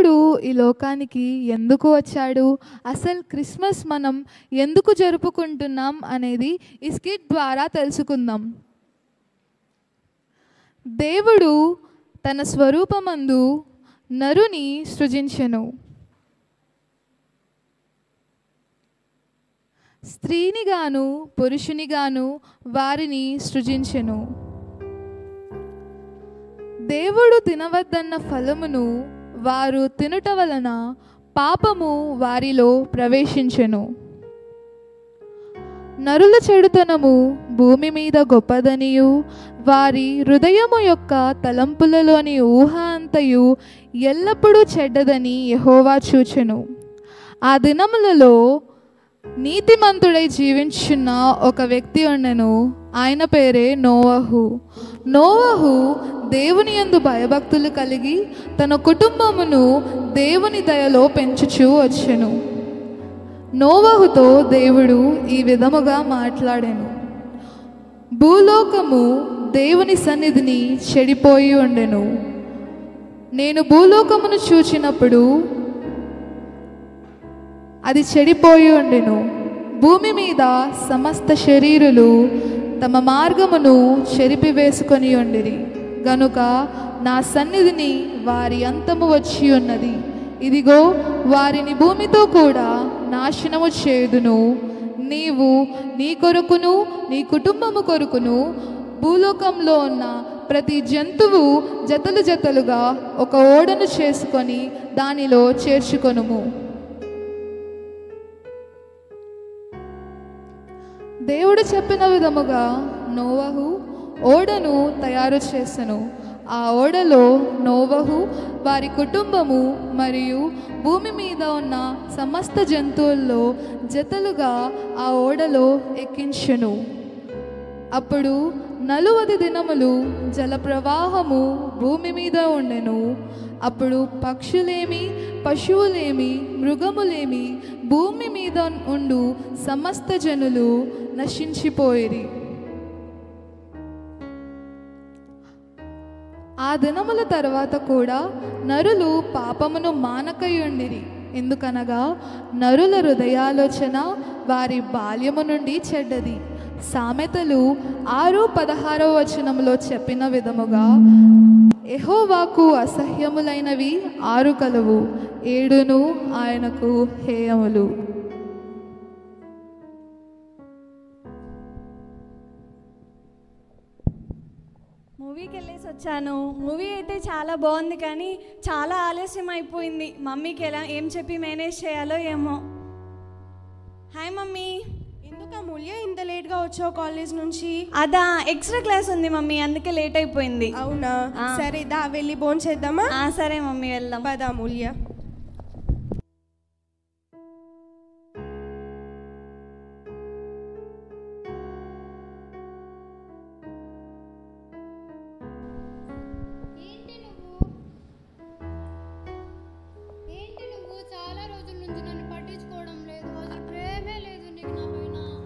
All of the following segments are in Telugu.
దేవుడు ఈ లోకానికి ఎందుకు వచ్చాడు, అసలు క్రిస్మస్ మనం ఎందుకు జరుపుకుంటున్నాం అనేది ఈ స్కిట్ ద్వారా తెలుసుకుందాం. దేవుడు తన స్వరూపమందు నరుని సృజించెను. స్త్రీనిగాను పురుషునిగాను వారిని సృజించెను. దేవుడు తినవద్దన్న ఫలమును వారు తినుట వలన పాపము వారిలో ప్రవేశించెను. నరుల చెడుతనము భూమి మీద గొప్పదనియు వారి హృదయము యొక్క తలంపులలోని ఊహ అంతయు ఎల్లప్పుడూ చెడ్డదని యెహోవా చూచెను. ఆ దినములలో నీతిమంతుడై జీవించున్న ఒక వ్యక్తి ఉండెను. ఆయన పేరే నోవహు. నోవహు దేవుని యందు భయభక్తులు కలిగి తన కుటుంబమును దేవుని దయలో పెంచుచూ వచ్చెను. నోవహుతో దేవుడు ఈ విధముగా మాట్లాడెను. భూలోకము దేవుని సన్నిధిని చెడిపోయి ఉండెను. నేను భూలోకమును చూచినప్పుడు అది చెడిపోయి ఉండెను. భూమి మీద సమస్త శరీరులు తమ మార్గమును చెరిపివేసుకొని ఉండిరి గనుక నా సన్నిధిని వారి అంతము వచ్చి ఉన్నది. ఇదిగో వారిని భూమితో కూడా నాశనము చేయుదును. నీవు నీ కొరకును నీ కుటుంబము కొరకును భూలోకంలో ఉన్న ప్రతి జంతువు జతలు జతలుగా ఒక ఓడను చేసుకొని దానిలో చేర్చుకొనుము. దేవుడు చెప్పిన విధముగా నోవహు ఓడను తయారు చేసెను. ఆ ఓడలో నోవహు వారి కుటుంబము మరియు భూమి మీద ఉన్న సమస్త జంతువుల్లో జతలుగా ఆ ఓడలో ఎక్కించెను. అప్పుడు 40 దినములు జలప్రవాహము భూమి మీద ఉండెను. అప్పుడు పక్షులేమి పశువులేమి మృగములేమి భూమి మీద ఉండు సమస్త జనులు నశించిపోయిరి. ఆ దినముల తర్వాత కూడా నరులు పాపమును మానకయుండిరి. ఎందుకనగా నరుల హృదయాలోచన వారి బాల్యము నుండి చెడ్డది. సామెతలు 6:16 వచనములో చెప్పిన విధముగా యెహోవాకు అసహ్యములైనవి 6 కలవు, 7 ఆయనకు హేయములు. మూవీకి వెళ్ళేసి వచ్చాను. మూవీ అయితే చాలా బాగుంది, కానీ చాలా ఆలస్యం అయిపోయింది. మమ్మీకి ఏం చెప్పి మేనేజ్ చేయాలో ఏమో. Hi mummy. ఎందుకు అమూల్య ఇంత లేట్గా వచ్చావు కాలేజ్ నుంచి? అదా, ఎక్స్ట్రా క్లాస్ ఉంది మమ్మీ, అందుకే లేట్ అయిపోయింది. అవునా, సరే దా వెళ్ళి భోజనం చేద్దామా? సరే మమ్మీ, వెళ్దాం. పద అమూల్య.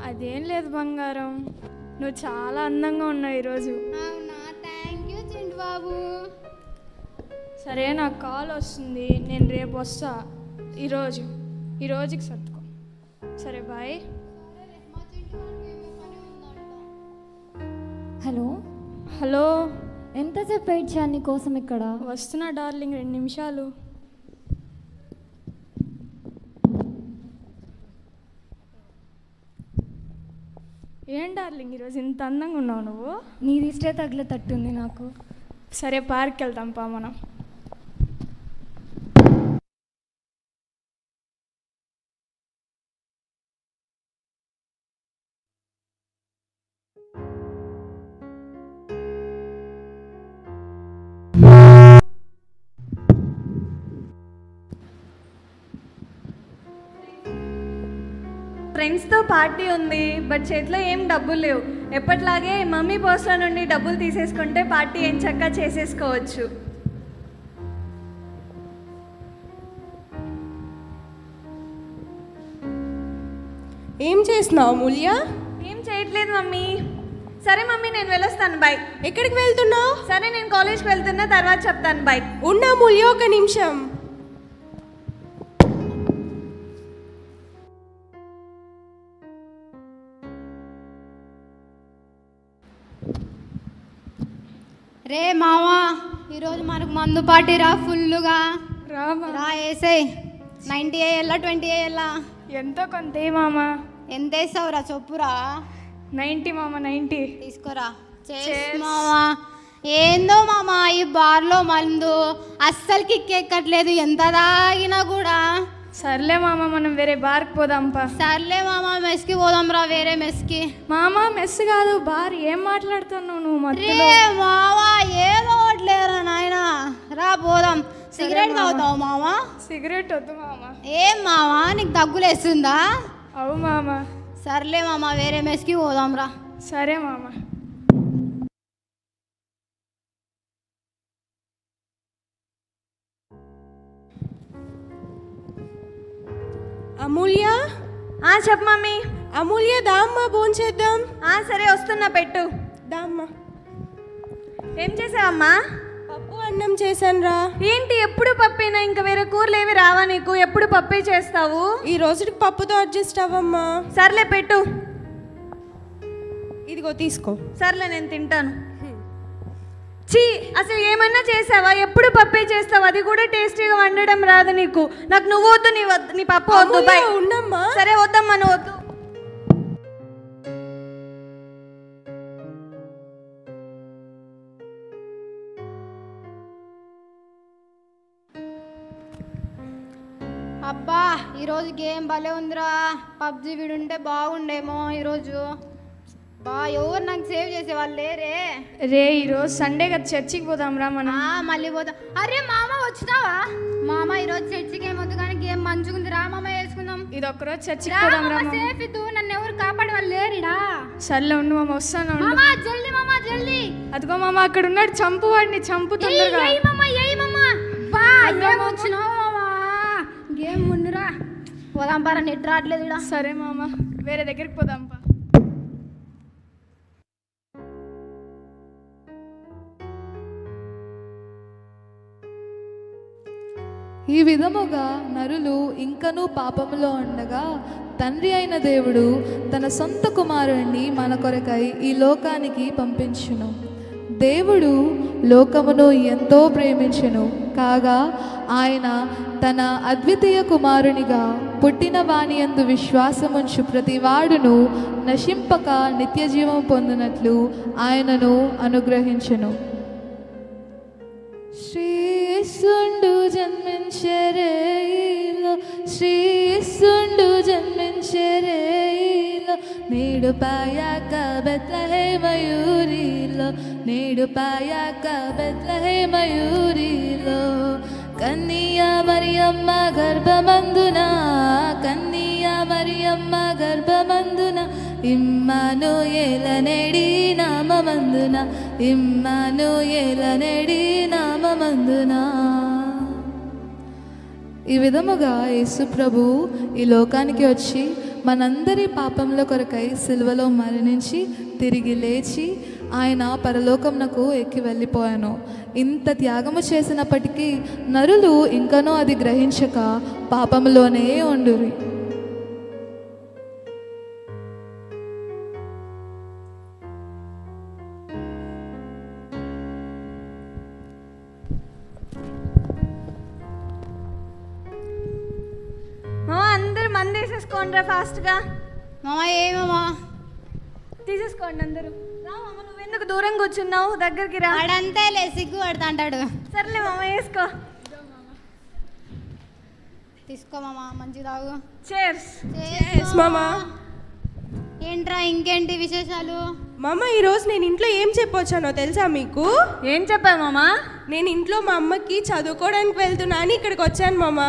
అదేం లేదు బంగారం, నువ్వు చాలా అందంగా ఉన్నావు ఈరోజు. అవునా, థ్యాంక్ యూ చింటు బాబు. సరే, నాకు కాల్ వస్తుంది, నేను రేపు వస్తా. ఈరోజుకి సర్దుకో. సరే బాయ్. హలో హలో, ఎంతసేపు వెయిట్ చేయాలి నీకోసం? ఇక్కడ వస్తున్నా డార్లింగ్, 2 నిమిషాలు. ఏం డార్లింగ్ ఈరోజు ఇంత అందంగా ఉన్నావు నువ్వు? నీ దిష్టే తగిలేటట్టుంది నాకు. సరే, పార్క్కి వెళ్తాం పా మనం. ఫ్రెండ్స్తో పార్టీ ఉంది, బట్ చేతిలో ఏం డబ్బులు లేవు. ఎప్పటిలాగే మమ్మీ పర్సులో నుండి డబ్బులు తీసేసుకుంటే పార్టీ ఏం చక్కగా చేసేసుకోవచ్చు. ఏం చేస్తున్నావు అమూల్య? ఏం చేయట్లేదు మమ్మీ. సరే మమ్మీ, నేను వెళ్ళొస్తాను, బాయ్. ఎక్కడికి వెళ్తున్నావు? సరే, నేను కాలేజ్కి వెళ్తున్నా, తర్వాత చెప్తాను, బాయ్. ఉన్న అమూల్య, 1 నిమిషం. రే మావా ఈరోజు మనకు మందు పార్టీ రా ఫుల్లుగా రా వేసే 90 వేయాలా 20 వేయాలా ఎంతో కొంత మామా ఎంత వేస్తావురా చెప్పురా 90 మామా 90 తీసుకోరా మామా ఏందో మామా ఈ బార్లో మందు అస్సలు కిక్కెక్కట్లేదు ఎంత తాగినా కూడా సర్లే మామా మనం వేరే బార్కి పోదాంపా సర్లే మామా మెస్కి పోదాం రా వేరే మెస్కి మామా మెస్ కాదు బార్ ఏం మాట్లాడుతున్నావు నువ్వు రే మావా ఏదో ఒకట్లేరా నాయన రా పోదాం సిగరెట్ తాగుతావు మామా సిగరెట్ వద్దు మామా ఏం మామా నీకు దగ్గులేస్తుందా అవు మామా సర్లే మామా వేరే మెస్కి పోదాం రా సరే మామా అమూల్య చెప్పు మమ్మీ అమూల్య దామ్మా భోంచేద్దాం. సరే వస్తున్నా పెట్టు దామ్మా. ఏం చేసావమ్మా? పప్పు అన్నం చేశానురా. ఏంటి ఎప్పుడు పప్పేనా? ఇంకా వేరే కూరలు ఏమి రావా నీకు? ఎప్పుడు పప్పే చేస్తావు? ఈ రోజుకి పప్పుతో అడ్జస్ట్ అవ్వమ్మా. సర్లే పెట్టు. ఇదిగో తీసుకో. సర్లే నేను తింటాను. చీ అసలు ఏమన్నా చేసావా? ఎప్పుడు పప్పే చేస్తావు, అది కూడా టేస్టీగా వండడం రాదు నీకు. నాకు నువ్వు వద్దు, నీ పప్పు వద్దు. ఉండమ్మా. సరే వద్దమ్మా, నువ్వు వద్దు. అబ్బా ఈరోజు గేమ్ భలే ఉందిరా. పబ్జి వీడుంటే బాగుండేమో ఈరోజు. బా ఎవరు నాకు సేవ్ చేసేవాళ్ళు లేరే. రే ఈరోజు సండే కదా, చర్చికి పోదాం రా మనం. మళ్ళీ పోదాం. అరే మామ వచ్చినావా? మామ ఈరోజు చర్చికి ఏమొద్దు కానీ గేమ్ మంచిగుంది రా మామ, వేసుకుందాం. ఇది ఒక్కరోజు చర్చికి పోదాం రా. సేఫ్ ఇద్దు, నన్ను ఎవరు కాపాడే వాళ్ళు లేరుడా. సర్లే ఉండు మామ, వస్తాను. జల్దీ మామ జల్దీ. అదిగో మామ అక్కడ ఉన్నాడు, చంపు వాడిని, చంపు తొందరగా. గేమ్ ముందురా పోదాం పారా, నెట్ రావట్లేదు. సరే మామ వేరే దగ్గరికి పోదాం పా. ఈ విధముగా నరులు ఇంకనూ పాపములో ఉండగా తండ్రి అయిన దేవుడు తన సొంత కుమారుణ్ణి మన కొరకై ఈ లోకానికి పంపించును. దేవుడు లోకమును ఎంతో ప్రేమించెను కాగా ఆయన తన అద్వితీయ కుమారునిగా పుట్టిన వాని యందు విశ్వాసముంచు ప్రతివాడును నశింపక నిత్యజీవం పొందినట్లు ఆయనను అనుగ్రహించెను. శ్రీసుండు జన్మించెరేలో, శ్రీసుండు జన్మించెరేలో, నేడు పాయాక బెత్లెహేమయూరిలో, నేడు పాయాక బెత్లెహేమయూరిలో, కన్నియా మరియమ్మ గర్భమందున, కన్నియా మరియమ్మ గర్భమందున, ఇమ్మానుయేల నేడి నామమందున, ఇమ్మానుయేల నేడి నామమందున. ఈ విధముగా యేసు ప్రభు ఈ లోకానికి వచ్చి మనందరి పాపముల కొరకై సిలువలో మరణించి తిరిగి లేచి ఆయన పరలోకమునకు ఎక్కి వెళ్ళిపోయాను. ఇంత త్యాగము చేసినప్పటికీ నరులు ఇంకనూ అది గ్రహించక పాపములోనే ఉండురి. అందరు మంది వేసేసుకోండి రా ఫాస్ట్గా. మామ ఏమమ్మా తీసేసుకోండి అందరూ. రా మామ, నువ్వెందుకు దూరం కూర్చున్నావు? దగ్గరికి రా. వాడంతేలే సిగ్గు పడతా అంటాడు. సర్లే మామ వేసుకో. తీసుకో మామ, మంచి తాగు. చేర్స్ మామా. ఏంట్రా ఇంకేంటి విశేషాలు? మామ ఈరోజు నేను ఇంట్లో ఏం చెప్పొచ్చానో తెలుసా మీకు? ఏం చెప్పావు మామ? నేను ఇంట్లో మా అమ్మకి చదువుకోవడానికి వెళ్తున్నా అని ఇక్కడికి వచ్చాను మామ.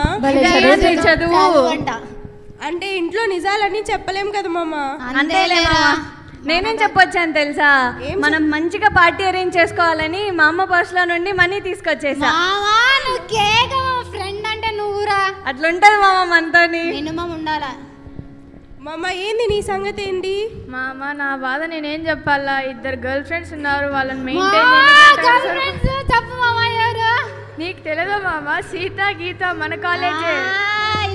చదువు అంటే ఇంట్లో నిజాలన్నీ చెప్పలేం కదా మామ. అంతేలే మామ. నేనేం చెప్పొచ్చాను తెలుసా? మనం మంచిగా పార్టీ అరేంజ్ చేసుకోవాలని మా అమ్మ పర్సులో నుండి మనీ తీసుకొచ్చేసా. ఫ్రెండ్ అంటే నువ్వురా. అట్లుంటది మామ మనతోని. మినిమం ఉండాలా. మామ ఏంది నీ సంగతి ఏంటి? మామ నా బాధ నేనేం చెప్పాలా? ఇద్దరు గర్ల్ ఫ్రెండ్స్ ఉన్నారు, వాళ్ళని చెప్పు మామ ఎవరు? నీకు తెలియదు మామ? సీత గీత మన కాలేజే.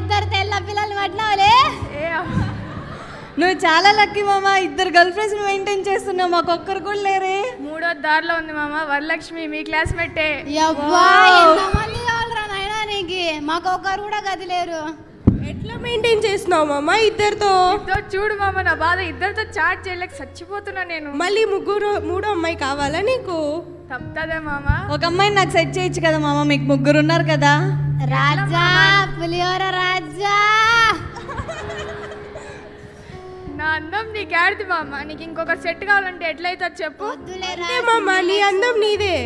ఇద్దరు తెల్ల పిల్లలు పట్టినావులే. నువ్వు చాలా లక్కీ మామ, 2 గర్ల్ ఫ్రెండ్స్ మెయింటైన్ చేస్తున్నావు, మాకు ఒక్కరు కూడా లేరే. 3వ దారిలో ఉంది మామ, వరలక్ష్మి మీ క్లాస్మేటే. ఎంతమంది కావాలరా నాయనా నీకు? మాకు ఒక్కరు కూడా గది లేరు. ఎట్లా మెయింటైన్ చేస్తున్నావు మామ 2తో? చూడు మామ నా బాధ, 2తో చాట్ చేయలేక చచ్చిపోతున్నా నేను. మళ్ళీ 3ో అమ్మాయి కావాలా నీకు? తప్పదే మామ. ఒక అమ్మాయిని నాకు సెట్ చేయొచ్చు కదా మామ, మీకు 3 ఉన్నారు కదా. రాజా పులిహోర రాజా. నా అందం నీకు ఆడిది మామ, నీకు ఇంకొక సెట్ కావాలంటే ఎట్లయితే చెప్పు. అంతే మామ, నీ అందం నీదే.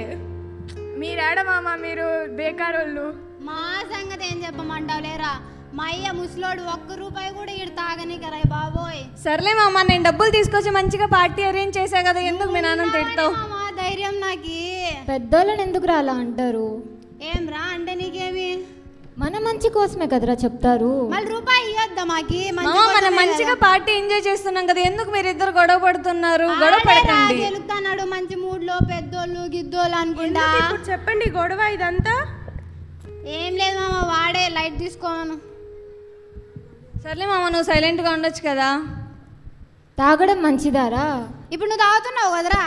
మీరేడ మామ, మీరు బేకార్ వాళ్ళు. మా సంగతి ఏం చెప్పమంటావు లేరా? మా అయ్య ముసలోడు 1 రూపాయి కూడా ఇడు తాగనీకరా బాబోయ్. సర్లే మామ, నేను డబ్బులు తీసుకొచ్చి మంచిగా పార్టీ అరేంజ్ చేశా కదా, ఎందుకు మీ నాన్న తిడతావు? ధైర్యం నాకి. పెద్దోళ్ళని ఎందుకు రా అలా అంటారు? ఏం రా అంటే నీకేమి? మన మంచి కోసమే కదరా చెప్తారు. మళ్ళీ రూపాయి ఇవ్వద్దా మాకి? మనం మంచిగా పార్టీ ఎంజాయ్ చేస్తున్నాం కదా, ఎందుకు మీరు 2 గొడవ పడుతున్నారు? గొడవ పడకండి. గెలుగుతున్నాడు మంచి మూడ్ లో, పెద్దోళ్ళు గిద్దోళ్ళు అనుకుంటా. ఇప్పుడు చెప్పండి గొడవ ఇదంతా? ఏం లేదు మామ, వాడే లైట్ తీసుకోను. సర్లే మామ, నువ్వు సైలెంట్గా ఉండొచ్చు కదా. తాగడం మంచిదారా? ఇప్పుడు నువ్వు తాగుతున్నావు కదరా.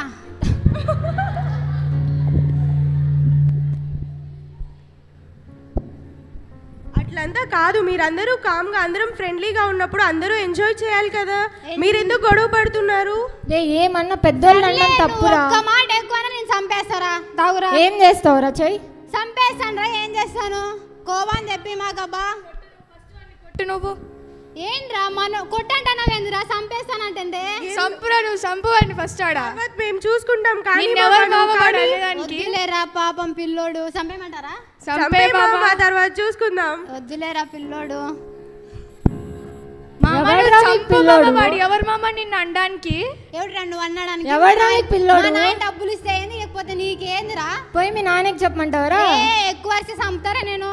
అట్లంతా కాదు, మీరందరూ కామ్గా అందరం ఫ్రెండ్లీగా ఉన్నప్పుడు అందరూ ఎంజాయ్ చేయాలి కదా, మీరెందుకు గొడవ పడుతున్నారు? ఏమన్నా పెద్దోళ్ళు అనడం తప్పురా. ఒక్క మాట ఎక్కువ నేను చంపేస్తారా? తాగురా. ఏం చేస్తావురా? చెయ్యి. చంపేస్తాను రా. ఏం చేస్తాను? కోపాన్ని చెప్పి మాకబ్బా. కొట్టు నువ్వు. ఏంట్రా మనం కొట్టంటావేంద్రా? చంపేస్తానంటే సంపురా, నువ్వు సంపువాడిని ఫస్ట్. ఆడ మేము చూసుకుంటాం కానీ వద్దులేరా పాపం పిల్లోడు. చంపేయమంటారా? తర్వాత చూసుకుందాం. వద్దులేరా పిల్లోడు. ఎవరు మామ నిన్ను అనడానికి? ఎవడురా నువ్వు అన్నాడానికి? ఎవడ్రా నీకు పిల్లోడు? డబ్బులు ఇస్తే ఏంది, లేకపోతే నీకేందిరా? పోయి మీ నాన్నకి చెప్పమంటావరా? ఎక్కువ వస్తే చంపుతారా? నేను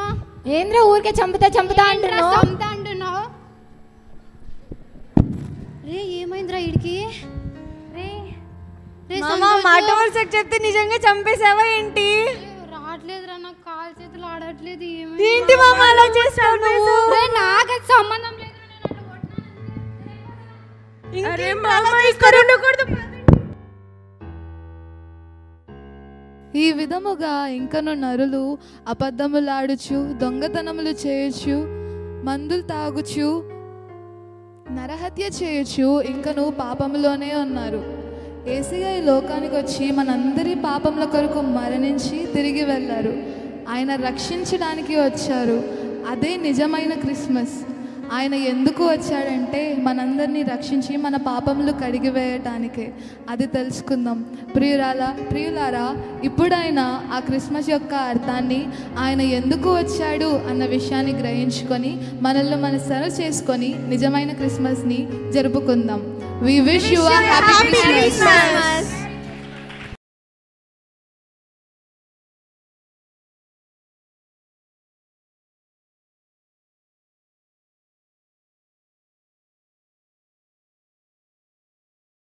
ఏంద్రా ఊరికే చంపుతా అంటున్నావు? రే ఏమైందిరా ఇడికి? మాట వరుసకు చెప్తే నిజంగా చంపేసావా ఏంటి? రావట్లేదురా, నాకు కాలు చేతులు ఆడట్లేదు. ఏంటి మామ అలా చేస్తావు నువ్వు? నాకు సంబంధం లేదు. ఈ విధముగా ఇంకను నరులు అబద్ధములాడుచు, దొంగతనములు చేయొచ్చు, మందులు తాగుచు, నరహత్య చేయొచ్చు, ఇంకను పాపములోనే ఉన్నారు. యేసయ్య ఈ లోకానికి వచ్చి మనందరి పాపముల కొరకు మరణించి తిరిగి వెళ్ళారు. ఆయన రక్షించడానికి వచ్చారు. అదే నిజమైన క్రిస్మస్. ఆయన ఎందుకు వచ్చాడంటే మనందరినీ రక్షించి మన పాపములు కడిగివేయటానికే. అది తెలుసుకుందాం. ప్రియులారా, ఇప్పుడైనా ఆ క్రిస్మస్ యొక్క అర్థాన్ని, ఆయన ఎందుకు వచ్చాడు అన్న విషయాన్ని గ్రహించుకొని మనల్ని మనం సర్వ్ చేసుకొని నిజమైన క్రిస్మస్ని జరుపుకుందాం. We wish you a happy Christmas.